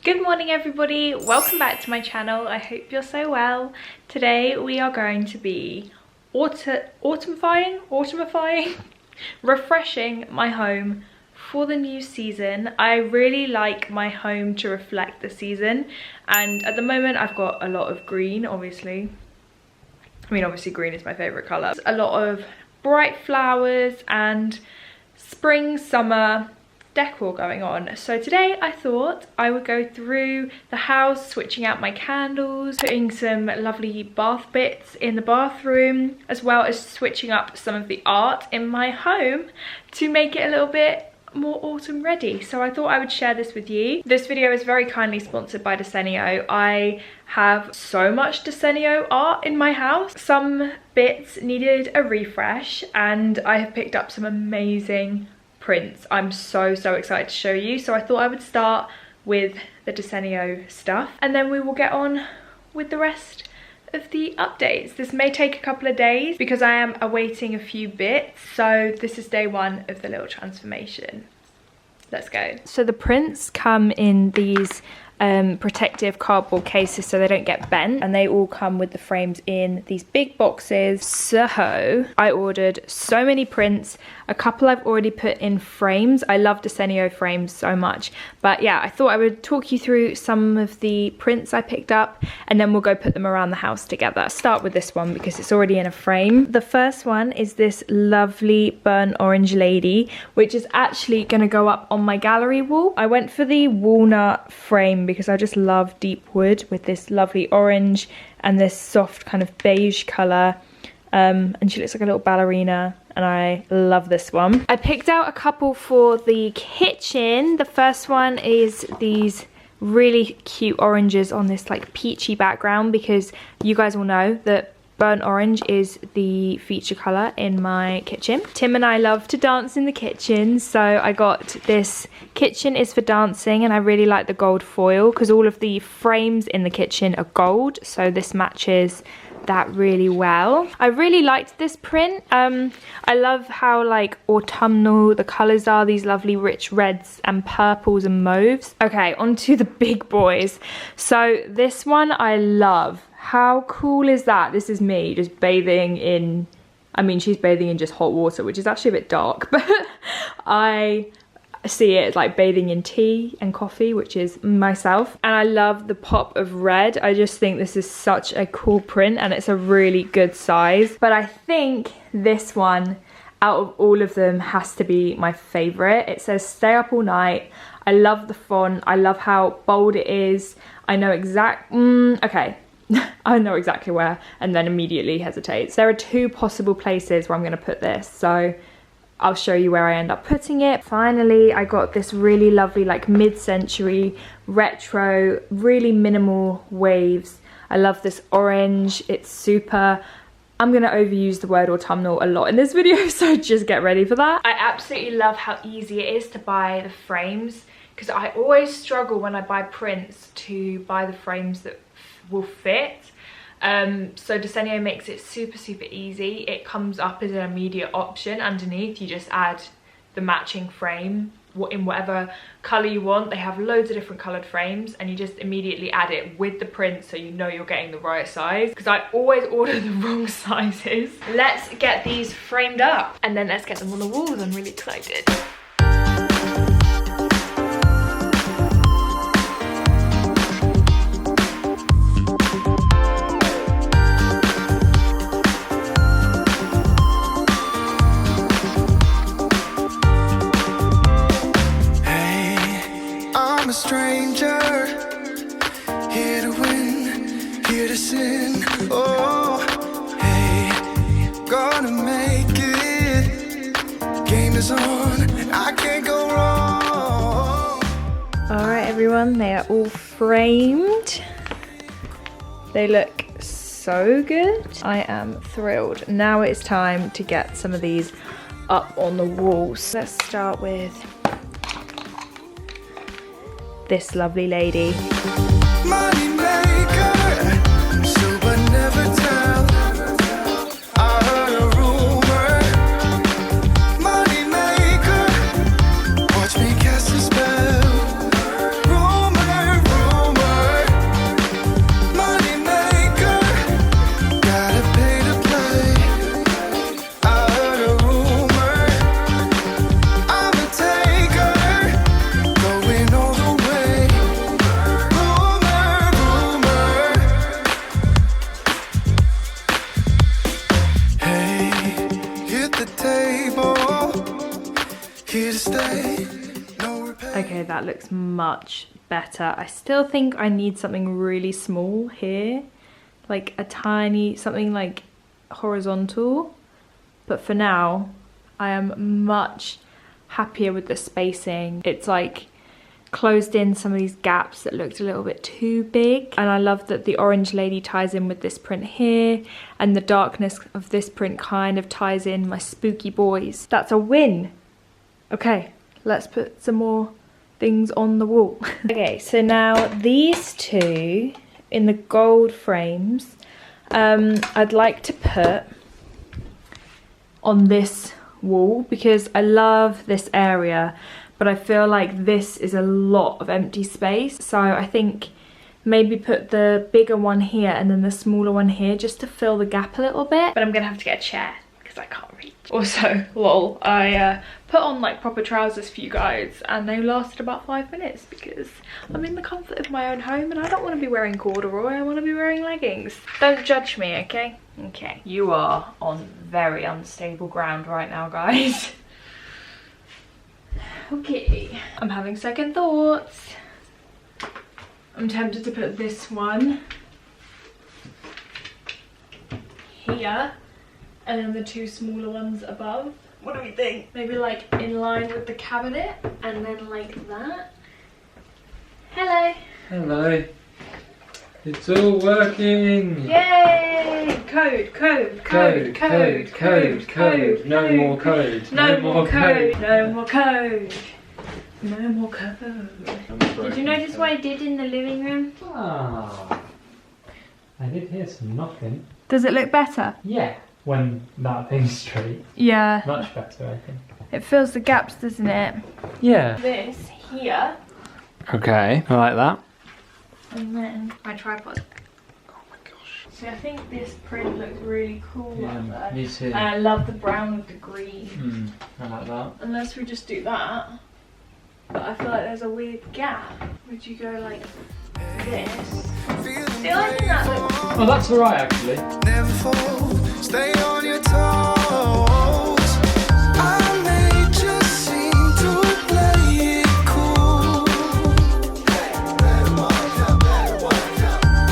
Good morning everybody, welcome back to my channel. I hope you're so well. Today we are going to be autumnifying, refreshing my home for the new season. I really like my home to reflect the season, and at the moment I've got a lot of green, obviously. I mean, obviously green is my favourite colour. A lot of bright flowers and spring, summer decor going on. So today I thought I would go through the house, switching out my candles, putting some lovely bath bits in the bathroom, as well as switching up some of the art in my home to make it a little bit more autumn ready. So I thought I would share this with you. This video is very kindly sponsored by Decor. I have so much Decor art in my house. Some bits needed a refresh and I have picked up some amazing prints. I'm so excited to show you. So I thought I would start with the Decor stuff and then we will get on with the rest of the updates. This may take a couple of days because I am awaiting a few bits. So this is day one of the little transformation. Let's go. So the prints come in these protective cardboard cases so they don't get bent, and they all come with the frames in these big boxes. So I ordered so many prints. A couple I've already put in frames. I love Decor frames so much, but yeah, I thought I would talk you through some of the prints I picked up and then we'll go put them around the house together. I'll start with this one because it's already in a frame. The first one is this lovely burnt orange lady, which is actually going to go up on my gallery wall. I went for the walnut frame because I just love deep wood with this lovely orange and this soft kind of beige colour. And she looks like a little ballerina and I love this one. I picked out a couple for the kitchen. The first one is these really cute oranges on this like peachy background, because you guys will know that burnt orange is the feature colour in my kitchen. Tim and I love to dance in the kitchen, so I got this kitchen is for dancing, and I really like the gold foil because all of the frames in the kitchen are gold, so this matches that really well. I really liked this print. I love how like autumnal the colours are, these lovely rich reds and purples and mauves. Okay, on to the big boys. So this one I love. How cool is that? This is me just bathing in, I mean, she's bathing in just hot water, which is actually a bit dark, but I see it as like bathing in tea and coffee, which is myself. And I love the pop of red. I just think this is such a cool print and it's a really good size. But I think this one out of all of them has to be my favorite. It says stay up all night. I love the font. I love how bold it is. I know okay. I know exactly where, and then immediately hesitates. There are two possible places where I'm going to put this, so I'll show you where I end up putting it. Finally, I got this really lovely like mid-century retro, really minimal waves. I love this orange. It's super, I'm going to overuse the word autumnal a lot in this video, so just get ready for that. I absolutely love how easy it is to buy the frames, because I always struggle when I buy prints to buy the frames that will fit. So Decor makes it super easy. It comes up as an immediate option underneath. You just add the matching frame in whatever colour you want. They have loads of different coloured frames and you just immediately add it with the print so you know you're getting the right size, because I always order the wrong sizes. Let's get these framed up and then let's get them on the walls. I'm really excited. A stranger, here to win, here to sin. Oh, hey, gonna make it. Game is on, and I can't go wrong. Alright everyone, they are all framed. They look so good. I am thrilled. Now it's time to get some of these up on the walls. Let's start with this lovely lady. Money maker, so but never tell. I heard a rumor. Money maker, watch me cast a spell. Rumor, looks much better. I still think I need something really small here, like a tiny, something like horizontal. But for now, I am much happier with the spacing. It's like closed in some of these gaps that looked a little bit too big. And I love that the orange lady ties in with this print here, and the darkness of this print kind of ties in my spooky boys. That's a win. Okay, let's put some more things on the wall. Okay, so now these two in the gold frames, I'd like to put on this wall because I love this area, but I feel like this is a lot of empty space. So I think maybe put the bigger one here and then the smaller one here just to fill the gap a little bit. But I'm gonna have to get a chair because I can't reach. Also, lol, I put on like proper trousers for you guys and they lasted about 5 minutes because I'm in the comfort of my own home and I don't want to be wearing corduroy, I want to be wearing leggings. Don't judge me, okay? Okay. You are on very unstable ground right now, guys. Okay, I'm having second thoughts. I'm tempted to put this one here and then the two smaller ones above. What do we think? Maybe like in line with the cabinet and then like that. Hello. Hello. It's all working. Yay! Code, code, code, code, code, code. No more code. No more code. No more code. No more code. Did you notice what I did in the living room? Ah, I did hear some knocking. Does it look better? Yeah, when that thing's straight. Yeah. Much better, I think. It fills the gaps, doesn't it? Yeah. This here. Okay, I like that. And then my tripod. Oh my gosh. See, I think this print looks really cool up there. Me too. And I love the brown with the green. I like that. Unless we just do that. But I feel like there's a weird gap. Would you go like this? See, I think that looks... Oh, that's alright actually. Never fall, stay on your toes. I may just seem to play it cool.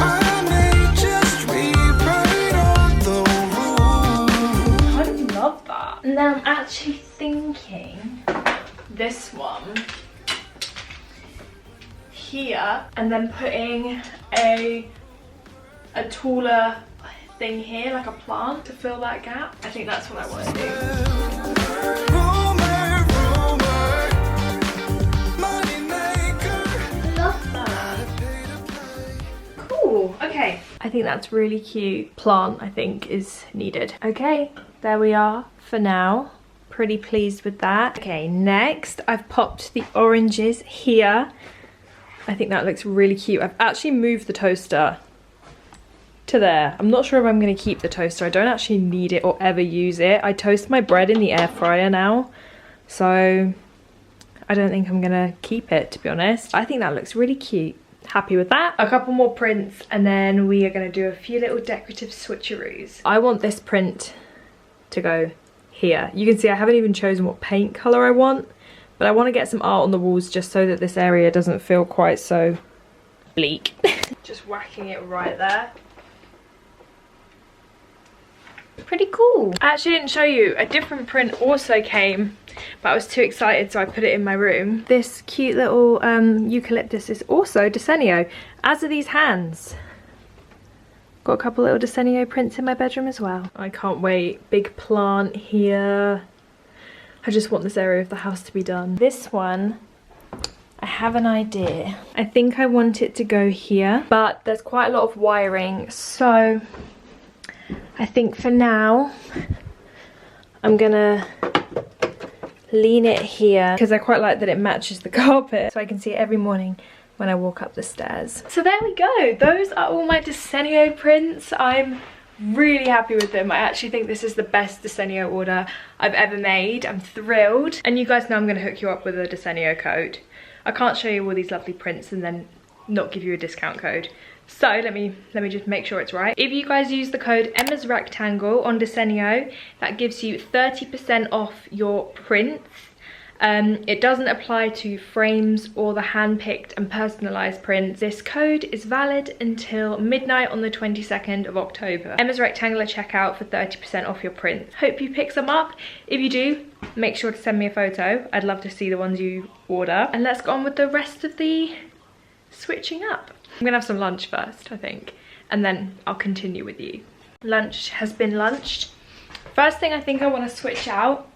I may just rewrite all the rules. I kind of love that. And then I'm actually thinking this one here and then putting a taller thing here, like a plant, to fill that gap. I think that's what I want to do. I love that. Cool, okay. I think that's really cute. Plant, I think, is needed. Okay, there we are for now. Pretty pleased with that. Okay, next I've popped the oranges here. I think that looks really cute. I've actually moved the toaster to there. I'm not sure if I'm going to keep the toaster. I don't actually need it or ever use it. I toast my bread in the air fryer now, so I don't think I'm going to keep it, to be honest. I think that looks really cute. Happy with that. A couple more prints and then we are going to do a few little decorative switcheroos. I want this print to go here. You can see I haven't even chosen what paint colour I want, but I want to get some art on the walls just so that this area doesn't feel quite so bleak. Just whacking it right there. Pretty cool. I actually didn't show you, a different print also came, but I was too excited so I put it in my room. This cute little eucalyptus is also Desenio, as are these hands. Got a couple little Desenio prints in my bedroom as well. I can't wait. Big plant here. I just want this area of the house to be done. This one, I have an idea. I think I want it to go here, but there's quite a lot of wiring, so I think for now I'm gonna lean it here because I quite like that it matches the carpet, so I can see it every morning when I walk up the stairs. So there we go. Those are all my Desenio prints. I'm really happy with them. I actually think this is the best Desenio order I've ever made. I'm thrilled. And you guys know I'm going to hook you up with a Desenio code. I can't show you all these lovely prints and then not give you a discount code. So let me just make sure it's right. If you guys use the code EmmasRectangle on Desenio, that gives you 30% off your prints. It doesn't apply to frames or the hand-picked and personalised prints. This code is valid until midnight on the 22nd of October. Emma's Rectangle checkout for 30% off your prints. Hope you pick some up. If you do, make sure to send me a photo. I'd love to see the ones you order. And let's go on with the rest of the switching up. I'm gonna have some lunch first, I think, and then I'll continue with you. Lunch has been lunched. First thing I think I want to switch out,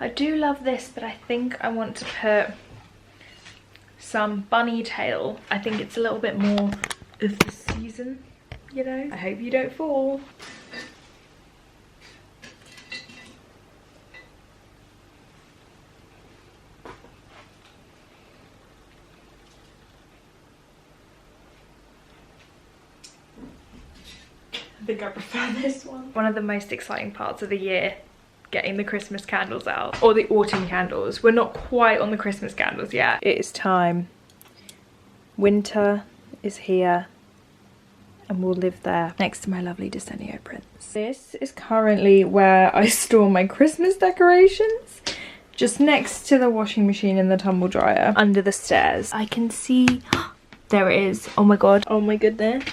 I do love this, but I think I want to put some bunny tail. I think it's a little bit more of the season, you know? I hope you don't fall. I think I prefer this one. One of the most exciting parts of the year, getting the Christmas candles out, or the autumn candles. We're not quite on the Christmas candles yet. It is time. Winter is here and we'll live there next to my lovely Decenio prints. This is currently where I store my Christmas decorations, just next to the washing machine and the tumble dryer, under the stairs. I can see, there it is. Oh my god, oh my goodness.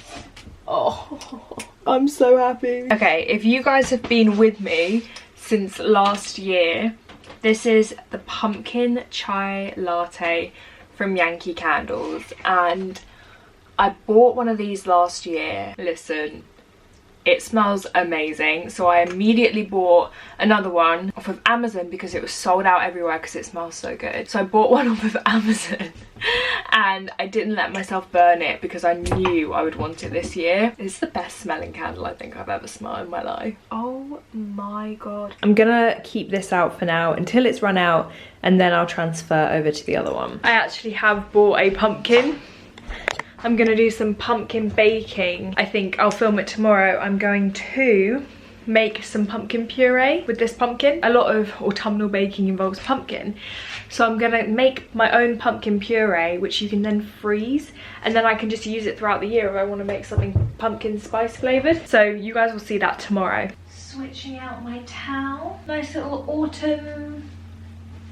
Oh, I'm so happy. Okay, if you guys have been with me since last year, this is the pumpkin chai latte from Yankee Candles, and I bought one of these last year. Listen, it smells amazing, so I immediately bought another one off of Amazon because it was sold out everywhere because it smells so good. So I bought one off of Amazon and I didn't let myself burn it because I knew I would want it this year. It's the best smelling candle I think I've ever smelled in my life. Oh my god. I'm gonna keep this out for now until it's run out, and then I'll transfer over to the other one. I actually have bought a pumpkin. I'm gonna do some pumpkin baking. I think I'll film it tomorrow. I'm going to make some pumpkin puree with this pumpkin. A lot of autumnal baking involves pumpkin. So I'm gonna make my own pumpkin puree, which you can then freeze, and then I can just use it throughout the year if I wanna make something pumpkin spice flavored. So you guys will see that tomorrow. Switching out my towel. Nice little autumn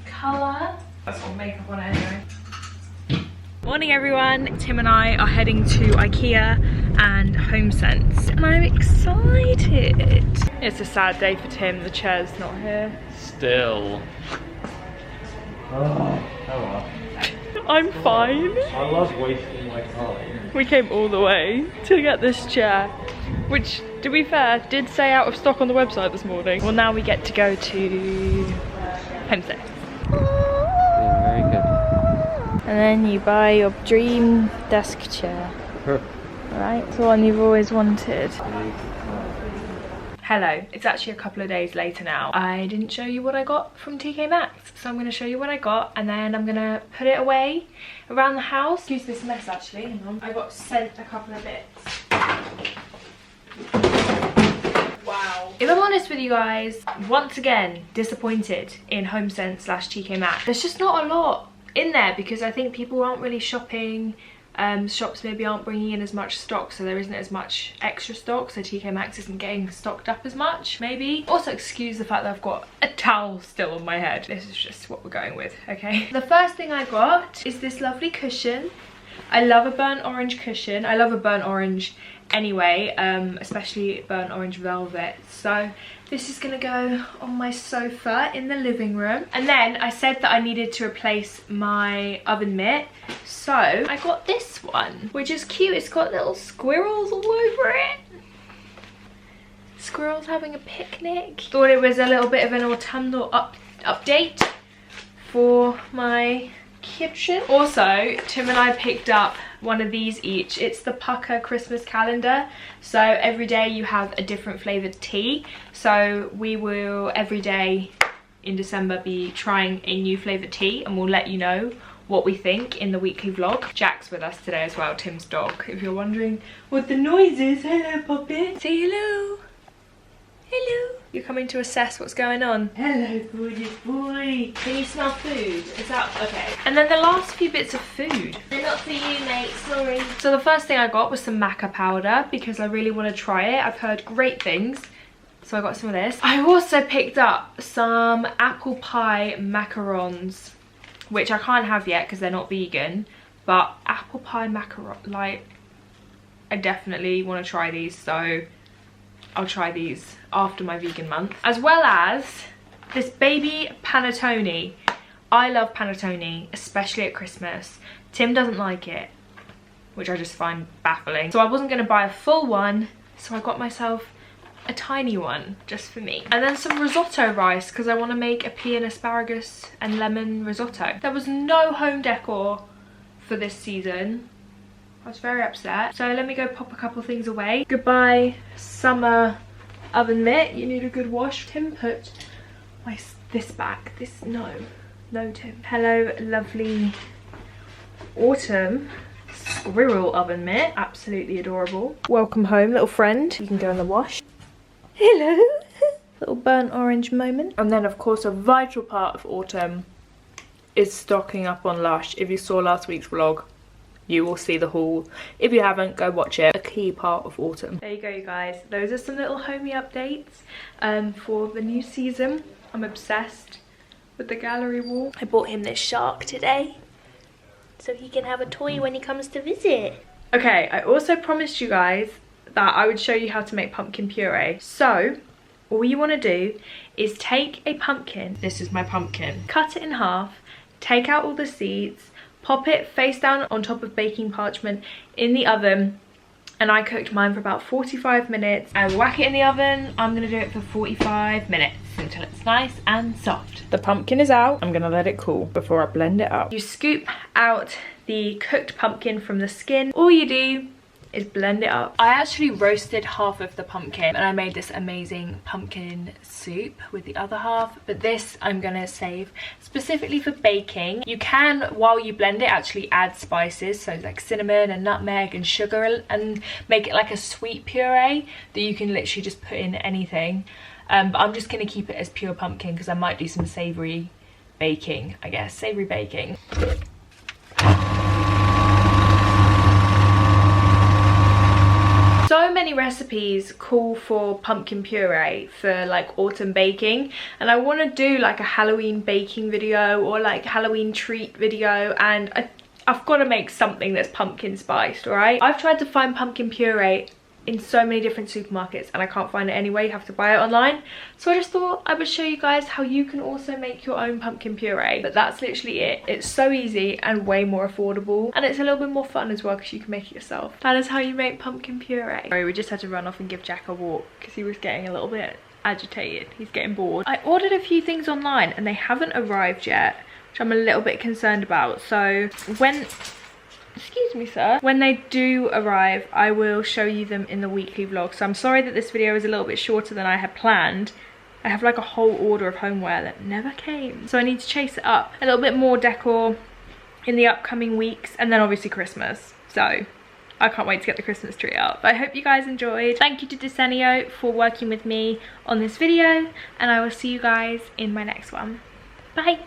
color. That's got makeup on it anyway. Morning everyone, Tim and I are heading to IKEA and HomeSense and I'm excited. It's a sad day for Tim, the chair's not here. Still. Oh well. I'm fine. I love wasting my time. We came all the way to get this chair, which, to be fair, did say out of stock on the website this morning. Well, now we get to go to HomeSense. Very good. And then you buy your dream desk chair. Right, the one you've always wanted. Hello, it's actually a couple of days later now. I didn't show you what I got from TK Maxx, so I'm going to show you what I got and then I'm going to put it away around the house. Excuse this mess actually, hang on. I got sent a couple of bits. Wow. If I'm honest with you guys, once again, disappointed in HomeSense / TK Maxx. There's just not a lot in there because I think people aren't really shopping. Shops maybe aren't bringing in as much stock, so there isn't as much extra stock, so TK Maxx isn't getting stocked up as much, maybe. Also excuse the fact that I've got a towel still on my head. This is just what we're going with, okay? The first thing I got is this lovely cushion. I love a burnt orange cushion. I love a burnt orange anyway, especially burnt orange velvet. So this is gonna go on my sofa in the living room. And then I said that I needed to replace my oven mitt, so I got this one, which is cute. It's got little squirrels all over it. Squirrels having a picnic. Thought it was a little bit of an autumnal update for my kitchen. Also, Tim and I picked up one of these each. It's the Pucker Christmas calendar, so every day you have a different flavoured tea. So we will every day in December be trying a new flavoured tea, and we'll let you know what we think in the weekly vlog. Jack's with us today as well, Tim's dog, if you're wondering what the noise is. Hello puppy. Say hello. Hello. You're coming to assess what's going on. Hello, gorgeous boy. Can you smell food? Is that okay? And then the last few bits of food. They're not for you, mate. Sorry. So the first thing I got was some maca powder because I really want to try it. I've heard great things. So I got some of this. I also picked up some apple pie macarons, which I can't have yet because they're not vegan. But apple pie macaron, like, I definitely want to try these. So I'll try these after my vegan month. As well as this baby panettone. I love panettone, especially at Christmas. Tim doesn't like it, which I just find baffling. So I wasn't going to buy a full one, so I got myself a tiny one just for me. And then some risotto rice because I want to make a pea and asparagus and lemon risotto. There was no home decor for this season. I was very upset. So let me go pop a couple things away. Goodbye summer oven mitt. You need a good wash. Tim put this back. No Tim. Hello lovely autumn squirrel oven mitt. Absolutely adorable. Welcome home little friend. You can go in the wash. Hello. Little burnt orange moment. And then of course a vital part of autumn is stocking up on Lush. If you saw last week's vlog, you will see the haul. If you haven't, go watch it. A key part of autumn. There you go, you guys. Those are some little homey updates for the new season. I'm obsessed with the gallery wall. I bought him this shark today so he can have a toy when he comes to visit. Okay, I also promised you guys that I would show you how to make pumpkin puree. So all you want to do is take a pumpkin. This is my pumpkin. Cut it in half, take out all the seeds, pop it face down on top of baking parchment in the oven, and I cooked mine for about 45 minutes and whack it in the oven. I'm gonna do it for 45 minutes until it's nice and soft. The pumpkin is out. I'm gonna let it cool before I blend it up. You scoop out the cooked pumpkin from the skin. All you do is blend it up. I actually roasted half of the pumpkin and I made this amazing pumpkin soup with the other half, but this I'm gonna save specifically for baking. You can, while you blend it, actually add spices, so like cinnamon and nutmeg and sugar, and make it like a sweet puree that you can literally just put in anything. But I'm just gonna keep it as pure pumpkin because I might do some savory baking, I guess, savory baking. So many recipes call for pumpkin puree for like autumn baking, and I want to do like a Halloween baking video or like Halloween treat video, and I've got to make something that's pumpkin spiced. All right, I've tried to find pumpkin puree in so many different supermarkets and I can't find it anywhere. You have to buy it online. So I just thought I would show you guys how you can also make your own pumpkin puree. But that's literally it. It's so easy and way more affordable, and it's a little bit more fun as well because you can make it yourself. That is how you make pumpkin puree. Sorry, we just had to run off and give Jack a walk because he was getting a little bit agitated. He's getting bored. I ordered a few things online and they haven't arrived yet, which I'm a little bit concerned about. So excuse me sir, when they do arrive I will show you them in the weekly vlog. So I'm sorry that this video is a little bit shorter than I had planned. I have like a whole order of homeware that never came, so I need to chase it up. A little bit more decor in the upcoming weeks, and then obviously Christmas, so I can't wait to get the Christmas tree up. But I hope you guys enjoyed. Thank you to Decenio for working with me on this video, and I will see you guys in my next one. Bye.